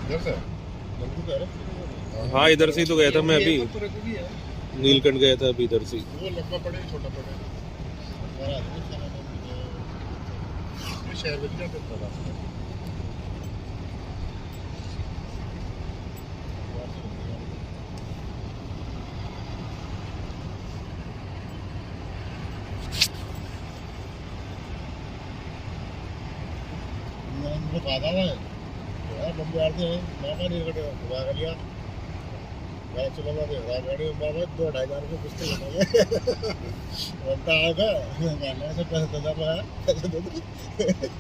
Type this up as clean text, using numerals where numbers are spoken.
इधर से जल्दी कह रहे। हाँ इधर से ही तो गया था मैं अभी, नीलकंठ गया था अभी इधर से ही। वो लंबा पड़े छोटा पड़े हमारा आदमी खाना ये शहर में क्या करता था। बाधा है यार बंदे आते हैं मामा नहीं कटे हुआ कर लिया मैं चलो मैं देख रहा गाड़ी में बाबा 2-2.5 हज़ार कुछ तो लगाए बनता आएगा मैंने से पैसे दे दे